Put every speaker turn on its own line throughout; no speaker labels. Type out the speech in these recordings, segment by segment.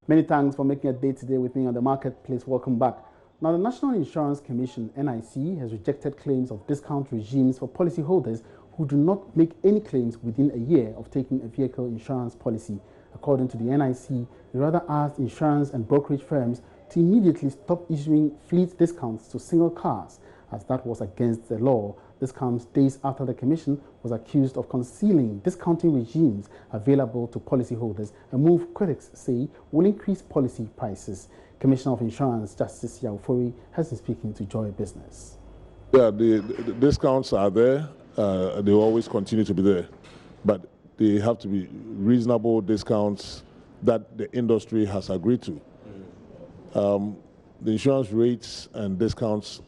Many thanks for making a day today with me on the marketplace. Welcome back. Now, the National Insurance Commission, NIC, has rejected claims of discount regimes for policyholders who do not make any claims within a year of taking a vehicle insurance policy. According to the NIC, they rather asked insurance and brokerage firms to immediately stop issuing fleet discounts to single cars, as that was against the law. This comes days after the Commission was accused of concealing discounting regimes available to policyholders, a move critics say will increase policy prices. Commissioner of Insurance Justice Yaufori has been speaking to Joy Business.
Yeah, the discounts are there. They will always continue to be there. But they have to be reasonable discounts that the industry has agreed to. The insurance rates and discounts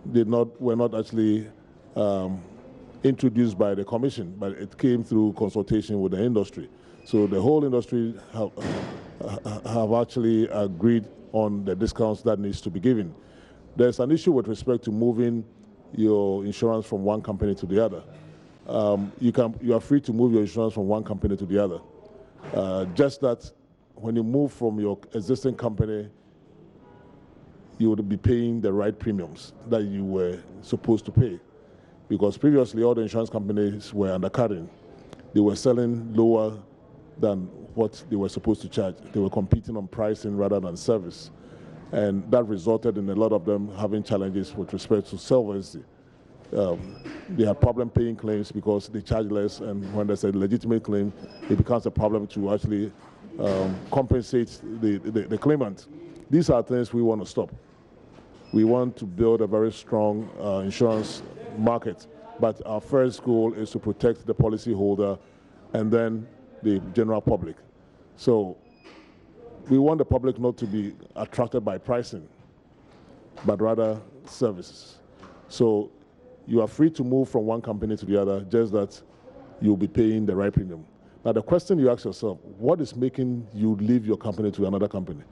were not actually introduced by the Commission, but it came through consultation with the industry. So the whole industry have actually agreed on the discounts that needs to be given. There's an issue with respect to moving your insurance from one company to the other. You are free to move your insurance from one company to the other. Just that when you move from your existing company, you would be paying the right premiums that you were supposed to pay. Because previously all the insurance companies were undercutting. They were selling lower than what they were supposed to charge. They were competing on pricing rather than service. And that resulted in a lot of them having challenges with respect to solvency. They had problem paying claims because they charge less, and when there's a legitimate claim, it becomes a problem to actually compensate the claimant. These are things we want to stop. We want to build a very strong insurance market, but our first goal is to protect the policyholder and then the general public. So we want the public not to be attracted by pricing, but rather services. So you are free to move from one company to the other, just that you'll be paying the right premium. Now the question you ask yourself, what is making you leave your company to another company?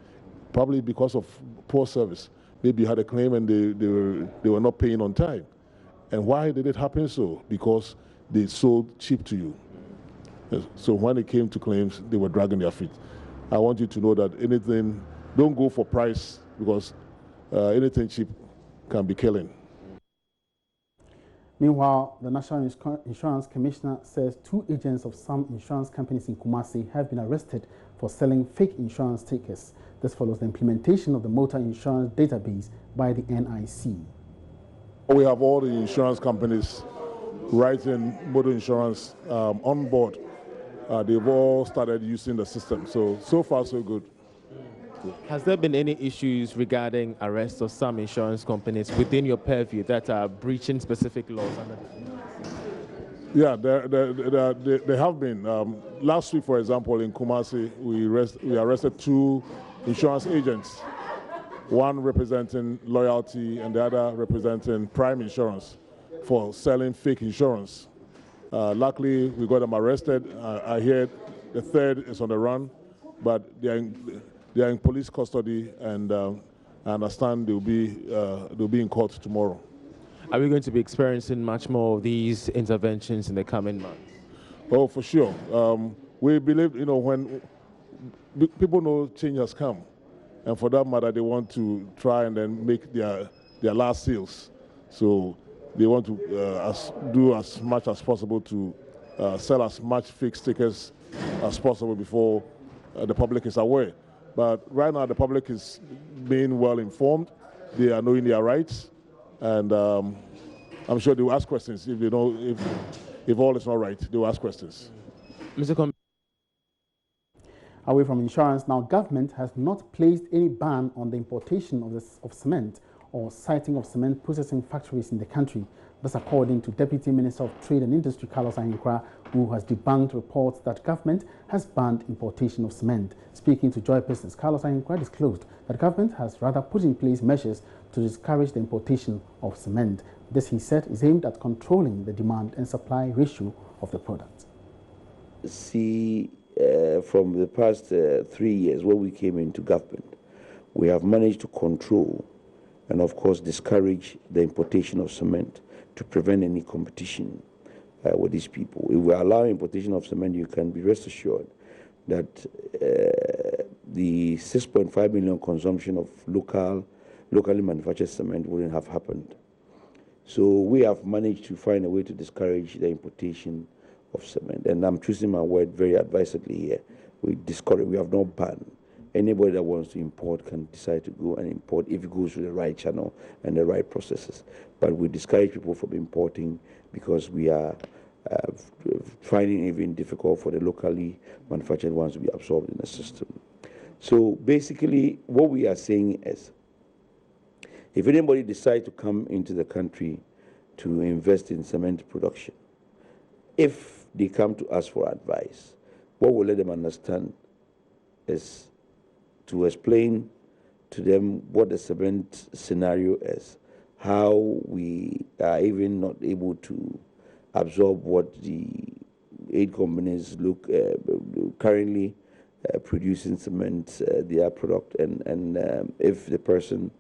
Probably because of poor service. Maybe you had a claim and they were not paying on time. And why did it happen so? Because they sold cheap to you. So when it came to claims, they were dragging their feet. I want you to know that don't go for price, because anything cheap can be killing.
Meanwhile, the National Insurance Commissioner says 2 agents of some insurance companies in Kumasi have been arrested for selling fake insurance tickets. This follows the implementation of the motor insurance database by the NIC.
We have all the insurance companies writing motor insurance on board. They've all started using the system. So far, so good.
Has there been any issues regarding arrests of some insurance companies within your purview that are breaching specific laws?
Yeah, there have been. Last week, for example, in Kumasi, we arrested 2 insurance agents, one representing Loyalty and the other representing Prime Insurance, for selling fake insurance. Luckily, we got them arrested. I hear the 3rd is on the run, but they are in police custody, and I understand they'll be in court tomorrow.
Are we going to be experiencing much more of these interventions in the coming months?
Oh, for sure. We believe, when people know change has come, and for that matter, they want to try and then make their last sales. So they want to do as much as possible to sell as much fake stickers as possible before the public is aware. But right now, the public is being well informed. They are knowing their rights, and I'm sure they will ask questions if they know if all is not right. They will ask questions.
Mr.
Away from insurance, now government has not placed any ban on the importation of cement or siting of cement processing factories in the country. That's according to Deputy Minister of Trade and Industry, Carlos Ahinkra, who has debunked reports that government has banned importation of cement. Speaking to Joy Business, Carlos Ahinkra disclosed that government has rather put in place measures to discourage the importation of cement. This, he said, is aimed at controlling the demand and supply ratio of the product.
From the past 3 years when we came into government, we have managed to control and, of course, discourage the importation of cement to prevent any competition with these people. If we allow importation of cement, you can be rest assured that the 6.5 million consumption of locally manufactured cement wouldn't have happened. So we have managed to find a way to discourage the importation of cement. And I'm choosing my word very advisedly here. We discourage, we have not banned. Anybody that wants to import can decide to go and import if it goes through the right channel and the right processes. But we discourage people from importing because we are finding it even difficult for the locally manufactured ones to be absorbed in the system. So basically, what we are saying is, if anybody decides to come into the country to invest in cement production, if they come to us for advice, what we'll let them understand is to explain to them what the cement scenario is, how we are even not able to absorb what the aid companies look currently producing cement, their product, and if the person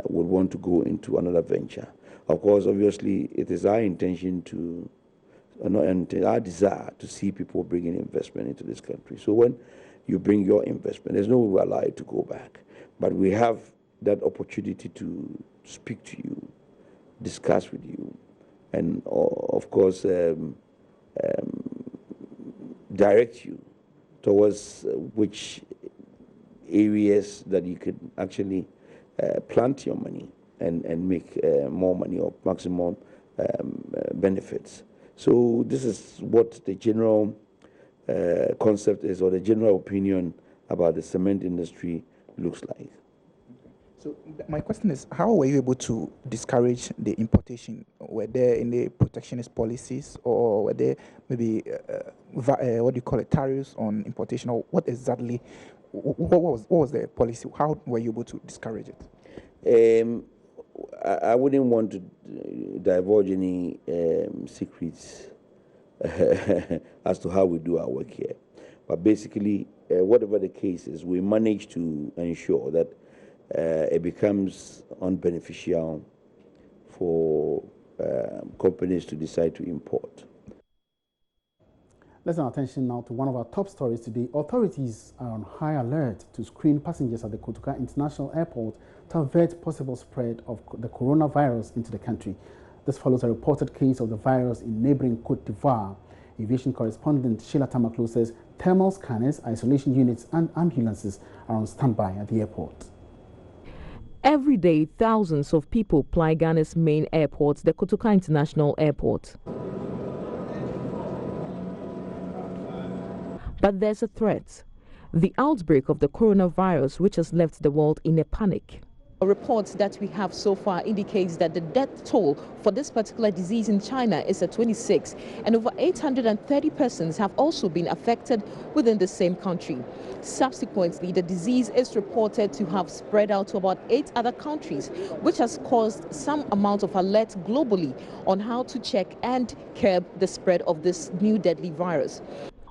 would want to go into another venture. Of course, obviously, it is our intention to, and our desire to see people bringing investment into this country. So when you bring your investment, there's no way we're allowed to go back. But we have that opportunity to speak to you, discuss with you, and of course, direct you towards which areas that you could actually plant your money and make more money or maximum benefits. So this is what the general concept is, or the general opinion about the cement industry looks like.
So my question is, how were you able to discourage the importation? Were there any protectionist policies, or were there maybe what do you call it, tariffs on importation, or what exactly? What was the policy? How were you able to discourage it?
I wouldn't want to divulge any secrets as to how we do our work here. But basically, whatever the case is, we manage to ensure that it becomes unbeneficial for companies to decide to import.
Let's turn our attention now to one of our top stories today. Authorities are on high alert to screen passengers at the Kotoka International Airport to avert possible spread of the coronavirus into the country. This follows a reported case of the virus in neighboring Côte d'Ivoire. Aviation correspondent Sheila Tamaklo says thermal scanners, isolation units and ambulances are on standby at the airport.
Every day, thousands of people ply Ghana's main airport, the Kotoka International Airport. But there's a threat: the outbreak of the coronavirus, which has left the world in a panic.
Reports that we have so far indicates that the death toll for this particular disease in China is at 26, and over 830 persons have also been affected within the same country. Subsequently, the disease is reported to have spread out to about 8 other countries, which has caused some amount of alert globally on how to check and curb the spread of this new deadly virus.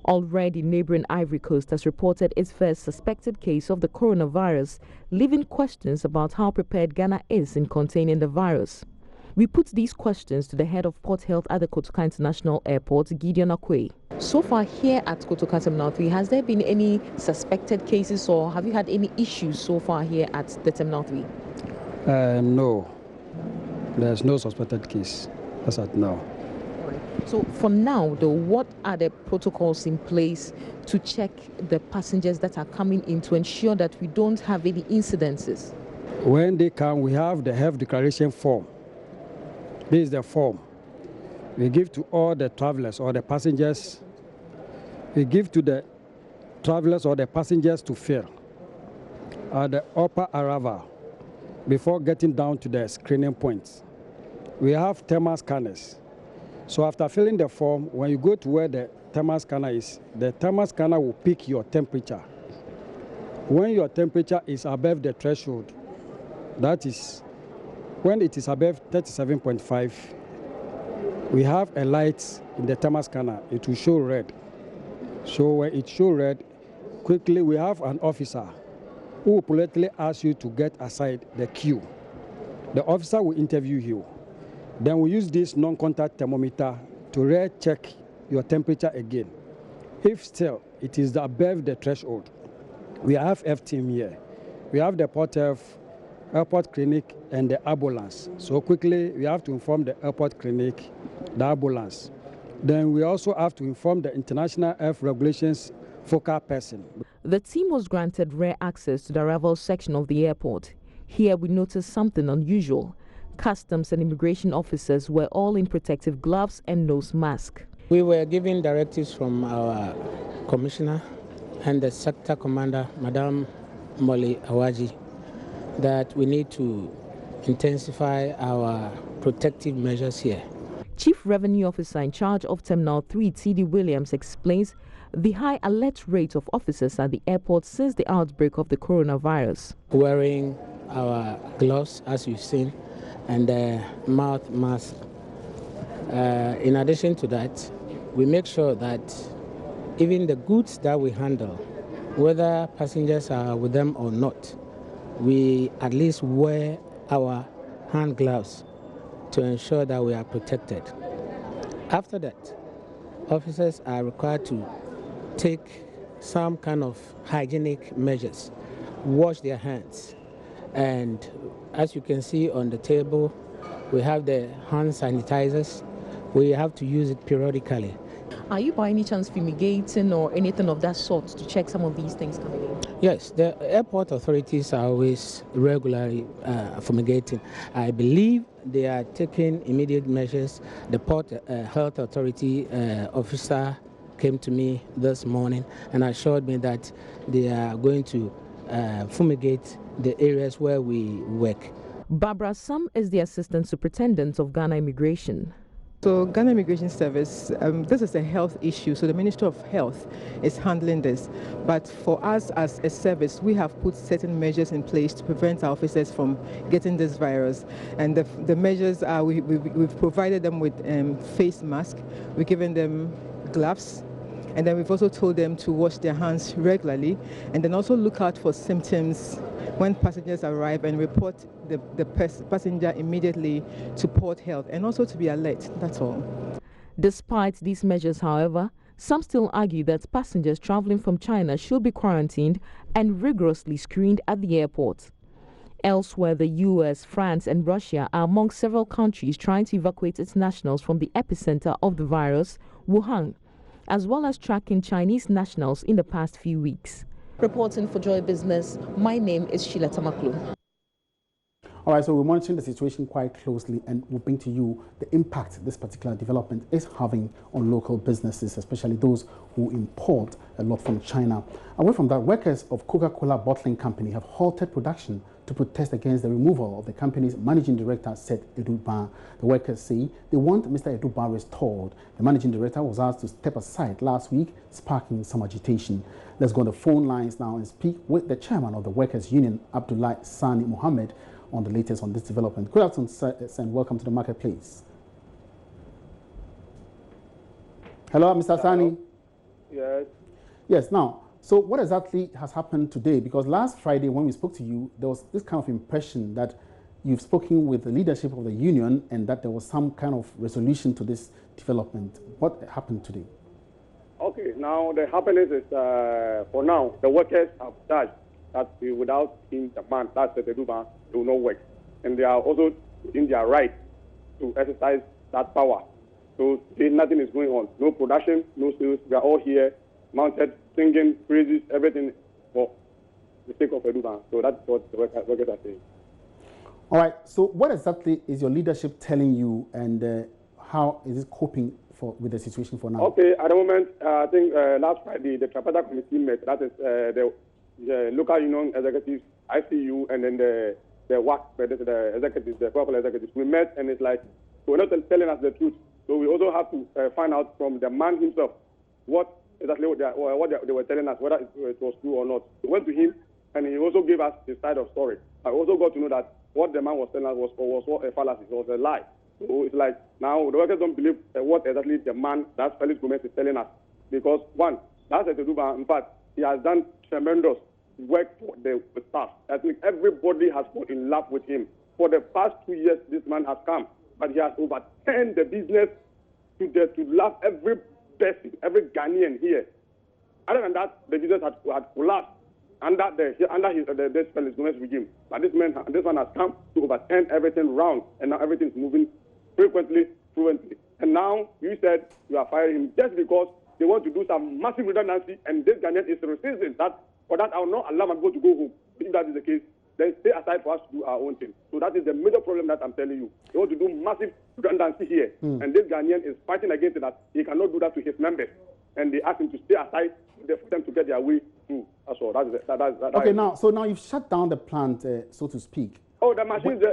Already, neighboring Ivory Coast has reported its first suspected case of the coronavirus, leaving questions about how prepared Ghana is in containing the virus. We put these questions to the head of Port Health at the Kotoka International Airport, Gideon Akwe.
So far here at Kotoka Terminal 3, has there been any suspected cases, or have you had any issues so far here at the Terminal 3?
No, there's no suspected case as at now.
So for now, though, what are the protocols in place to check the passengers that are coming in to ensure that we don't have any incidences?
When they come, we have the health declaration form. This is the form we give to all the travelers or the passengers. We give to the travelers or the passengers to fill at the upper arrival before getting down to the screening points. We have thermal scanners. So after filling the form, when you go to where the thermal scanner is, the thermal scanner will pick your temperature. When your temperature is above the threshold, that is, when it is above 37.5, we have a light in the thermal scanner. It will show red. So when it shows red, quickly we have an officer who will politely ask you to get aside the queue. The officer will interview you. Then we use this non-contact thermometer to re-check your temperature again. If still it is above the threshold, We have F-team here. We have the Port F airport clinic and the ambulance. So quickly, we have to inform the airport clinic, the ambulance. Then we also have to inform the International F Regulations focal person.
The team was granted rare access to the arrival section of the airport. Here we noticed something unusual. Customs and immigration officers were all in protective gloves and nose masks.
We were given directives from our commissioner and the sector commander, Madam Molly Awaji, that we need to intensify our protective measures here.
Chief Revenue Officer in charge of Terminal 3, T.D. Williams, explains the high alert rate of officers at the airport since the outbreak of the coronavirus.
Wearing our gloves, as you've seen, and the mouth mask. In addition to that, we make sure that even the goods that we handle, whether passengers are with them or not, we at least wear our hand gloves to ensure that we are protected. After that, officers are required to take some kind of hygienic measures, wash their hands. And as you can see on the table, we have the hand sanitizers. We have to use it periodically.
Are you by any chance fumigating or anything of that sort to check some of these things coming in?
Yes, the airport authorities are always regularly fumigating. I believe they are taking immediate measures. The Port Health Authority officer came to me this morning and assured me that they are going to fumigate the areas where we work.
Barbara Sam is the Assistant Superintendent of Ghana Immigration.
So Ghana Immigration Service, this is a health issue, so the Ministry of Health is handling this. But for us as a service, we have put certain measures in place to prevent our officers from getting this virus. And the measures are, we've provided them with face masks, we've given them gloves, and then we've also told them to wash their hands regularly, and then also look out for symptoms when passengers arrive and report the passenger immediately to Port Health, and also to be alert. That's all.
Despite these measures, however, some still argue that passengers traveling from China should be quarantined and rigorously screened at the airport. Elsewhere, the US, France and Russia are among several countries trying to evacuate its nationals from the epicenter of the virus, Wuhan, as well as tracking Chinese nationals in the past few weeks.
Reporting for Joy Business, my name is Sheila Tamaklu.
All right, so we're monitoring the situation quite closely, and we'll bring to you the impact this particular development is having on local businesses, especially those who import a lot from China. Away from that, workers of Coca-Cola Bottling Company have halted production to protest against the removal of the company's managing director, Seth Eduba. The workers say they want Mr. Eduba restored. The managing director was asked to step aside last week, sparking some agitation. Let's go on the phone lines now and speak with the chairman of the Workers' Union, Abdullah Sani Mohammed, on the latest on this development. Good afternoon, sir, and welcome to the marketplace. Hello, Mr. Sani.
Yes.
Yes, now, so what exactly has happened today? Because last Friday when we spoke to you, there was this kind of impression that you've spoken with the leadership of the union and that there was some kind of resolution to this development. What happened today?
Okay, now the happening is, for now, the workers have charged that without him, the man, that's the Eduba, they will not work. And they are also in their right to exercise that power. So nothing is going on. No production, no sales. We are all here, mounted, singing, praises, everything for the sake of Eduba. So that's what the workers are saying.
All right, so what exactly is your leadership telling you, and how is it coping with the situation for now?
Okay, at the moment, I think last Friday, the Tripartite Committee met, that is the local union executives, ICU, and then the WAC, the executives, the local executives. We met, and it's like, we're not telling us the truth. So we also have to find out from the man himself what exactly what they were telling us, whether it was true or not. We went to him, and he also gave us his side of story. I also got to know that what the man was telling us was a fallacy, it was a lie. So it's like, now the workers don't believe what exactly the man, that's Felix Gomez, is telling us. Because one, that's a Eduba. In fact, he has done tremendous work for the staff. I think everybody has fallen in love with him. For the past 2 years, this man has come, but he has overturned the business to love every person, every Ghanaian here. Other than that, the business had collapsed. under this Felix Gomez regime. But this one has come to overturn everything round, and now everything's moving frequently, fluently. And now you said you are firing him just because they want to do some massive redundancy, and this Ghanaian is resisting that. For that, I will not allow my people to go home. If that is the case, then stay aside for us to do our own thing. So that is the major problem that I'm telling you. They want to do massive redundancy here, and this Ghanaian is fighting against it, that he cannot do that to his members, and they ask him to stay aside for them to get their way through. That's all.
Okay, now you've shut down the plant, so to speak.
Oh, the machines,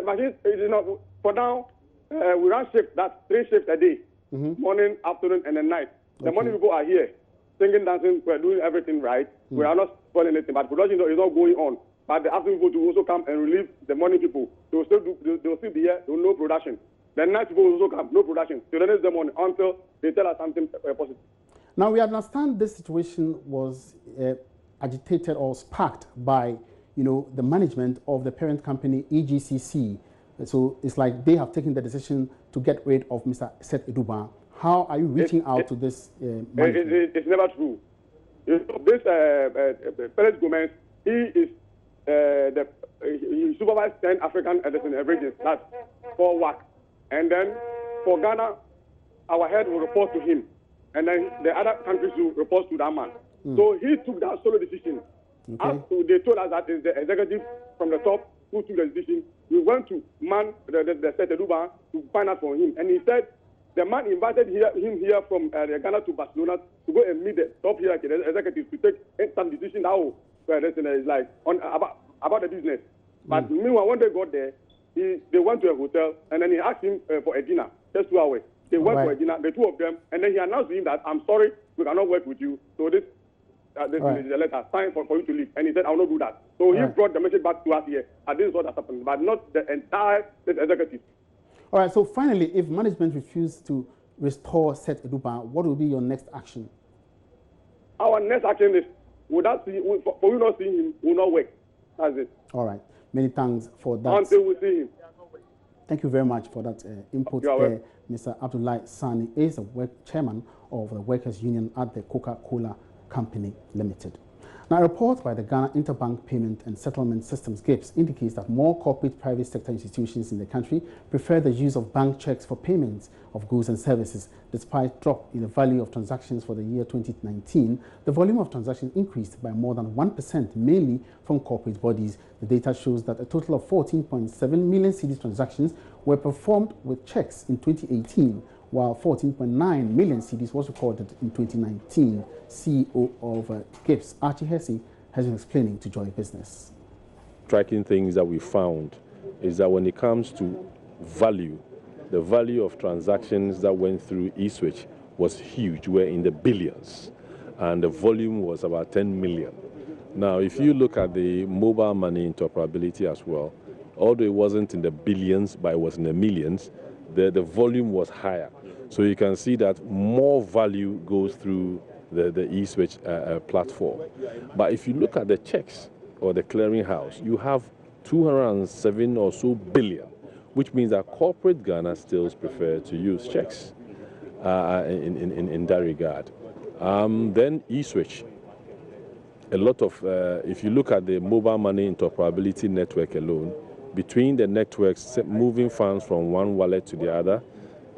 is not, for now, we run shifts, that's 3 shifts a day, morning, afternoon, and then night. The morning people are here, singing, dancing, we're doing everything right. We are not spoiling anything, but production is not going on. But the afternoon people to also come and relieve the morning people. They will still be here, no production. The night people will also come, no production. So the next morning until they tell us something positive.
Now we understand this situation was agitated or sparked by, the management of the parent company EGCC. So it's like they have taken the decision to get rid of Mr. Seth Eduba. How are you reaching out to this management?
It's never true. This Felix Gomez, he supervises 10 African regions. That's 4 WAC. And then for Ghana, our head will report to him. And then the other countries will report to that man. So he took that solo decision. Okay. They told us that it's the executive from the top who took the decision. We went to the Seth Eduba to find out from him. And he said the man invited him here from Ghana to Barcelona to go and meet the top here executives to take some decision now. Is like about the business. But meanwhile, when they got there, they went to a hotel and then he asked him for a dinner, just 2 hours. They went for a dinner, the 2 of them, and then he announced to him that, I'm sorry, we cannot work with you. So this is the letter, signed for you to leave. And he said, I will not do that. So he brought the message back to us here. And this is what has happened, but not the entire executive.
All right, so finally, if management refuses to restore Seth Eduba, what will be your next action?
Our next action is, for you not seeing him, will not work. That's it.
All right. Many thanks for that.
Until we see him.
Thank you very much for that input there. Mr. Abdullahi Sani is the chairman of the Workers' Union at the Coca-Cola Company Limited. Now, a report by the Ghana Interbank Payment and Settlement Systems (GIPS) indicates that more corporate private sector institutions in the country prefer the use of bank checks for payments of goods and services. Despite drop in the value of transactions for the year 2019, the volume of transactions increased by more than 1%, mainly from corporate bodies. The data shows that a total of 14.7 million cedis transactions were performed with checks in 2018, while 14.9 million cedis was recorded in 2019. CEO of GIPS, Archie Hesse, has been explaining to Joy Business.
Striking things that we found is that when it comes to value, the value of transactions that went through eSwitch was huge. We're in the billions, and the volume was about 10 million. Now, if you look at the mobile money interoperability as well, although it wasn't in the billions, but it was in the millions, the volume was higher. So you can see that more value goes through the eSwitch platform. But if you look at the checks or the clearinghouse, you have 207 or so billion, which means that corporate Ghana still prefer to use checks in that regard. Then eSwitch, a lot of, if you look at the mobile money interoperability network alone, between the networks, moving funds from one wallet to the other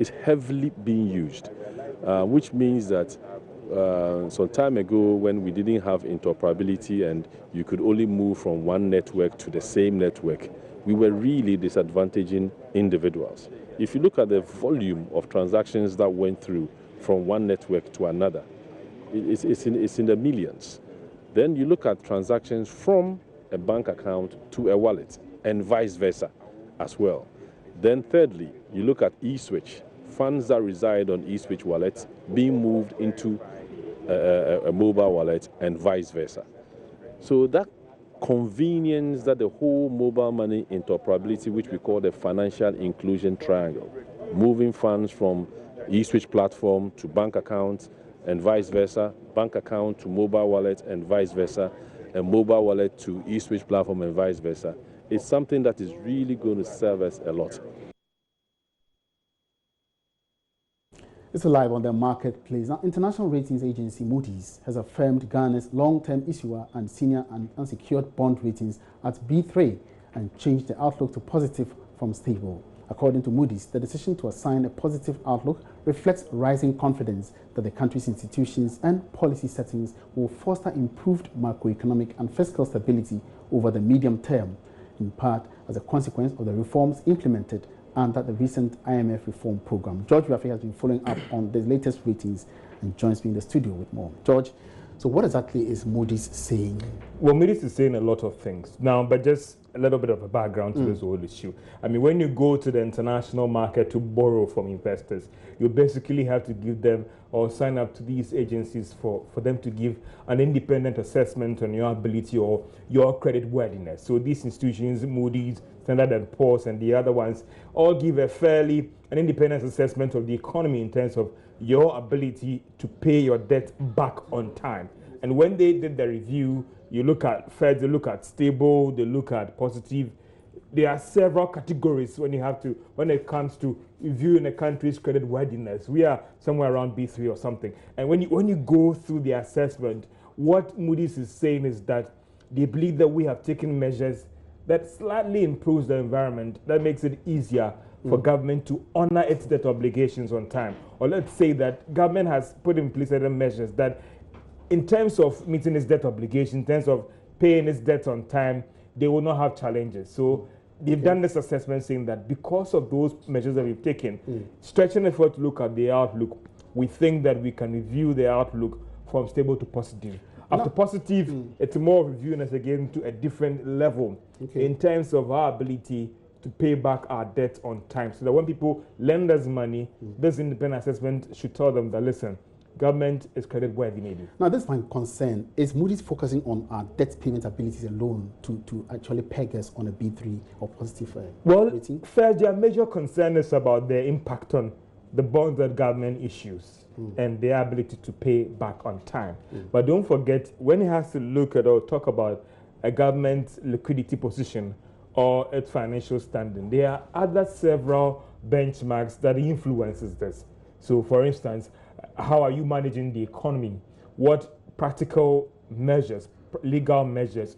is heavily being used, which means that some time ago when we didn't have interoperability and you could only move from one network to the same network, we were really disadvantaging individuals. If you look at the volume of transactions that went through from one network to another, it's in the millions. Then you look at transactions from a bank account to a wallet and vice versa as well. Then thirdly, you look at eSwitch, funds that reside on eSwitch wallets being moved into a mobile wallet and vice versa. So that convenience that the whole mobile money interoperability, which we call the financial inclusion triangle, moving funds from eSwitch platform to bank accounts and vice versa, bank account to mobile wallet and vice versa, and mobile wallet to eSwitch platform and vice versa, is something that is really going to serve us a lot.
It's live on the marketplace. Now, international ratings agency Moody's has affirmed Ghana's long-term issuer and senior and unsecured bond ratings at B3 and changed the outlook to positive from stable. According to Moody's, the decision to assign a positive outlook reflects rising confidence that the country's institutions and policy settings will foster improved macroeconomic and fiscal stability over the medium term, in part as a consequence of the reforms implemented under the recent IMF reform program. George Rafi has been following up on the latest ratings and joins me in the studio with more. George, so what exactly is Moody's saying?
Well, Moody's is saying a lot of things now, but just a little bit of a background to this whole issue. I mean, when you go to the international market to borrow from investors, you basically have to give them or sign up to these agencies for them to give an independent assessment on your ability or your credit worthiness. So these institutions, Moody's, Standard & Poor's, and the other ones, all give an independent assessment of the economy in terms of your ability to pay your debt back on time. And when they did the review, you look at Fed, they look at stable, they look at positive. There are several categories when it comes to reviewing a country's credit worthiness. We are somewhere around B3 or something. And when you go through the assessment, what Moody's is saying is that they believe that we have taken measures that slightly improves the environment, that makes it easier for government to honor its debt obligations on time. Or let's say that government has put in place certain measures that in terms of meeting its debt obligation, in terms of paying its debts on time, they will not have challenges. So they've done this assessment saying that because of those measures that we've taken, stretching effort to look at the outlook, we think that we can review the outlook from stable to positive. After positive, it's more reviewing us again to a different level in terms of our ability to pay back our debt on time. So that when people lend us money, this independent assessment should tell them that, listen, government is credit worthy maybe.
Now, this is my concern. Is Moody's focusing on our debt payment abilities alone to actually peg us on a B3 or positive rating?
First, their major concern is about the impact on the bonds that government issues and their ability to pay back on time. But don't forget, when it has to look at or talk about a government's liquidity position or its financial standing, there are other several benchmarks that influences this. So, for instance, how are you managing the economy? What practical measures, legal measures,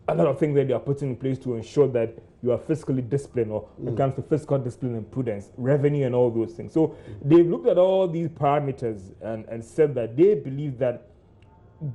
a lot of things that they are putting in place to ensure that you are fiscally disciplined, or when it comes to fiscal discipline and prudence, revenue and all those things. So they've looked at all these parameters and said that they believe that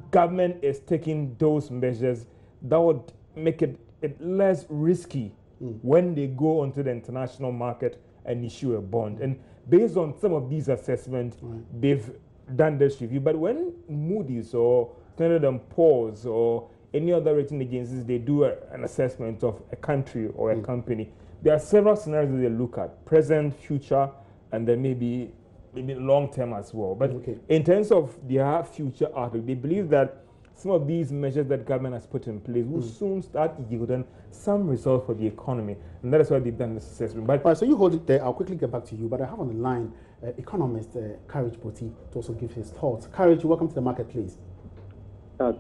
government is taking those measures that would make it less risky when they go onto the international market and issue a bond. And based on some of these assessments, they've done this review. But when Moody's or Standard & Poor's or any other rating agencies, they do an assessment of a country or a company, there are several scenarios that they look at: present, future, and then maybe long term as well. But in terms of their future outlook, they believe that some of these measures that government has put in place will soon start yielding some results for the economy, and that is why they've done this assessment. But
all right, so you hold it there. I'll quickly get back to you, but I have on the line economist Courage Boti to also give his thoughts. Courage, welcome to the marketplace.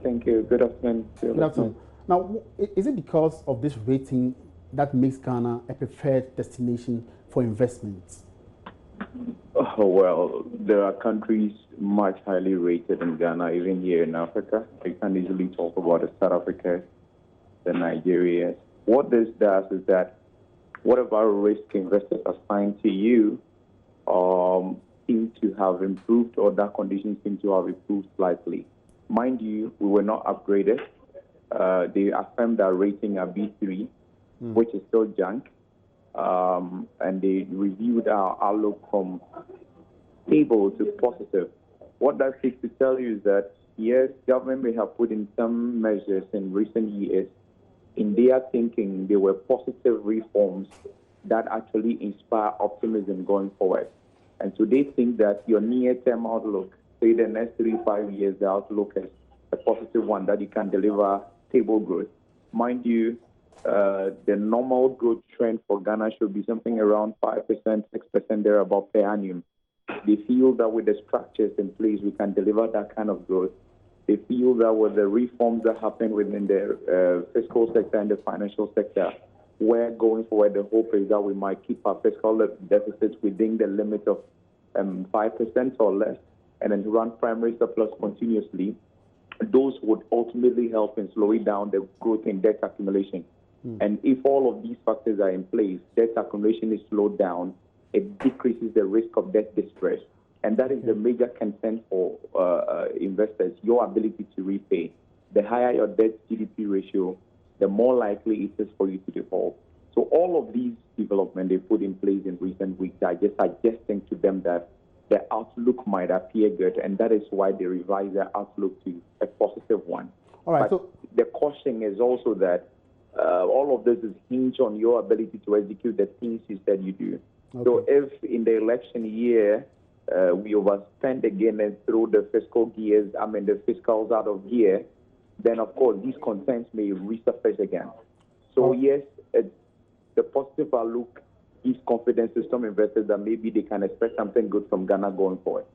Thank you. Good afternoon.
Good afternoon. Now, is it because of this rating that makes Ghana a preferred destination for investments?
Oh, well, there are countries much highly rated in Ghana, even here in Africa. I can easily talk about the South Africa, the Nigeria. What this does is that whatever risk investors assign to you seem to have improved, or that conditions seem to have improved slightly. Mind you, we were not upgraded. They affirmed our rating at B3, which is still junk. And they reviewed our outlook from stable to positive. What that seeks to tell you is that, yes, government may have put in some measures in recent years. In their thinking, there were positive reforms that actually inspire optimism going forward. And so they think that your near-term outlook, say the next 3-5 years, the outlook is a positive one, that you can deliver stable growth. Mind you, the normal growth trend for Ghana should be something around 5%, 6% thereabout per annum. They feel that with the structures in place, we can deliver that kind of growth. They feel that with the reforms that happen within the fiscal sector and the financial sector, where going forward the hope is that we might keep our fiscal deficits within the limit of 5% or less, and then run primary surplus continuously, those would ultimately help in slowing down the growth in debt accumulation. And if all of these factors are in place, debt accumulation is slowed down, it decreases the risk of debt distress. And that is the major concern for investors, your ability to repay. The higher your debt GDP ratio, the more likely it is for you to default. So all of these developments they put in place in recent weeks are just suggesting to them that the outlook might appear good, and that is why they revise their outlook to a positive one.
All right.
But the caution is also that all of this is hinged on your ability to execute the things you said you do. Okay. So if in the election year we overspend again and throw the the fiscals out of gear, then of course these concerns may resurface again. So yes, the positive outlook gives confidence to some investors that maybe they can expect something good from Ghana going forward.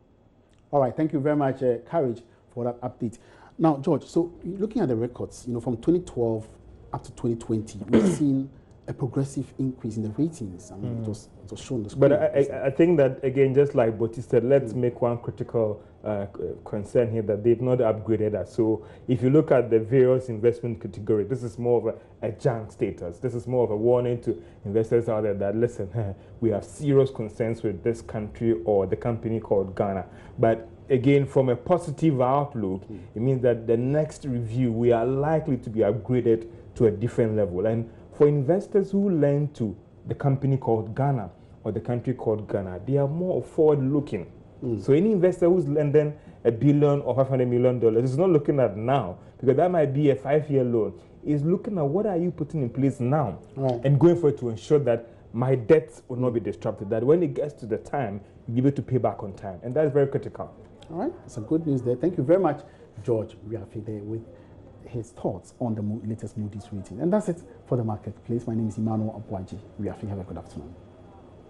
All right, thank you very much, Courage, for that update. Now, George, so looking at the records, from 2012 up to 2020, we've seen a progressive increase in the ratings. I mean, it was shown on the screen.
But I think that, again, just like Boti said, let's make one critical concern here that they've not upgraded us. So if you look at the various investment categories, this is more of a junk status. This is more of a warning to investors out there that, listen, we have serious concerns with this country or the company called Ghana. But again, from a positive outlook, it means that the next review, we are likely to be upgraded to a different level. And for investors who lend to the company called Ghana or the country called Ghana, they are more forward-looking. So any investor who's lending $1 billion or $500 million is not looking at now, because that might be a 5-year loan. Is looking at what are you putting in place now and going for it to ensure that my debts will not be disrupted, that when it gets to the time, you'll be able to pay back on time. And that's very critical.
All right, some good news there. Thank you very much, George. We are there with his thoughts on the latest Moody's rating. And that's it for the marketplace. My name is Emmanuel Abwaji. We are have a good afternoon.